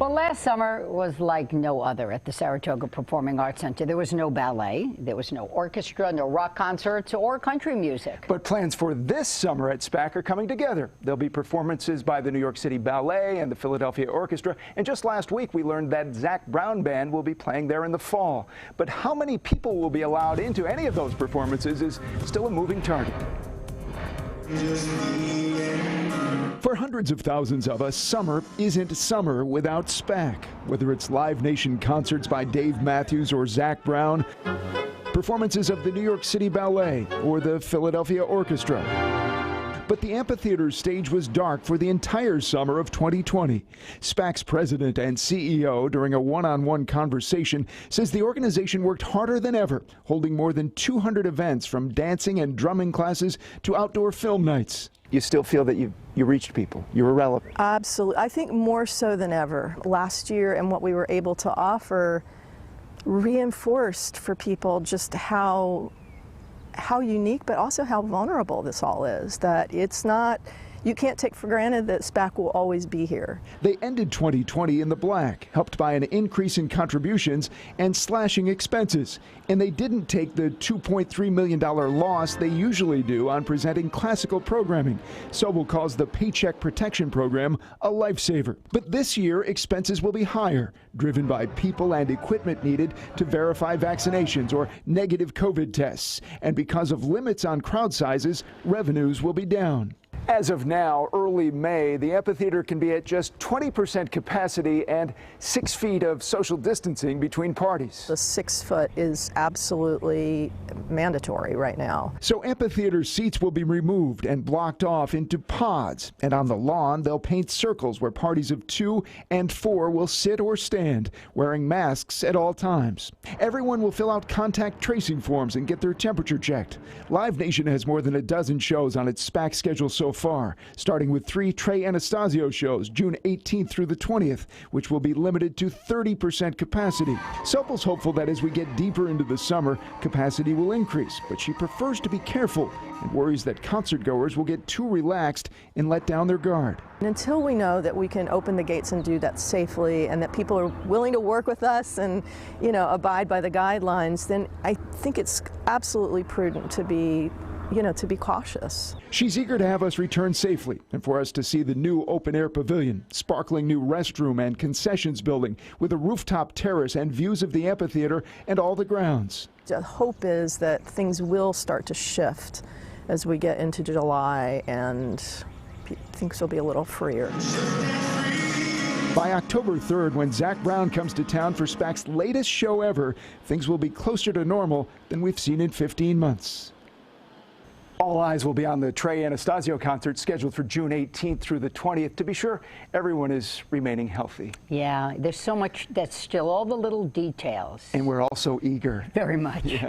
Well, last summer was like no other at the Saratoga Performing Arts Center. There was no ballet, there was no orchestra, no rock concerts or country music. But plans for this summer at SPAC are coming together. There'll be performances by the New York City Ballet and the Philadelphia Orchestra. And just last week, we learned that Zac Brown Band will be playing there in the fall. But how many people will be allowed into any of those performances is still a moving target. For hundreds of thousands of us, summer isn't summer without SPAC. Whether it's Live Nation concerts by Dave Matthews or Zac Brown, performances of the New York City Ballet or the Philadelphia Orchestra. But the amphitheater stage was dark for the entire summer of 2020. SPAC's president and CEO, during a one-on-one conversation, says the organization worked harder than ever, holding more than 200 events from dancing and drumming classes to outdoor film nights. You still feel that you reached people, you were relevant? Absolutely. I think more so than ever. Last year and what we were able to offer reinforced for people just how unique, but also how vulnerable this all is. That it's not, you can't take for granted that SPAC will always be here. They ended 2020 in the black, helped by an increase in contributions and slashing expenses. And they didn't take the $2.3 million loss they usually do on presenting classical programming. Sobel calls the Paycheck Protection Program a lifesaver. But this year, expenses will be higher, driven by people and equipment needed to verify vaccinations or negative COVID tests. And because of limits on crowd sizes, revenues will be down. As of now, early May, the amphitheater can be at just 20% capacity and 6 feet of social distancing between parties. The 6 foot is absolutely mandatory right now. So amphitheater seats will be removed and blocked off into pods. And on the lawn, they'll paint circles where parties of 2 and 4 will sit or stand, wearing masks at all times. Everyone will fill out contact tracing forms and get their temperature checked. Live Nation has more than a dozen shows on its SPAC schedule so far, starting with 3 Trey Anastasio shows June 18th through the 20th, which will be limited to 30% capacity. Sobel's hopeful that as we get deeper into the summer, capacity will increase, but she prefers to be careful and worries that concert goers will get too relaxed and let down their guard. And until we know that we can open the gates and do that safely and that people are willing to work with us and, abide by the guidelines, then I think it's absolutely prudent to be cautious. She's eager to have us return safely and for us to see the new open-air pavilion, sparkling new restroom and concessions building with a rooftop terrace and views of the amphitheater and all the grounds. The hope is that things will start to shift as we get into July and things will be a little freer. By October 3rd, when Zac Brown comes to town for SPAC's latest show ever, things will be closer to normal than we've seen in 15 months. All eyes will be on the Trey Anastasio concert scheduled for June 18th through the 20th to be sure everyone is remaining healthy. Yeah, there's so much that's still, all the little details. And we're also eager. Very much. Yeah.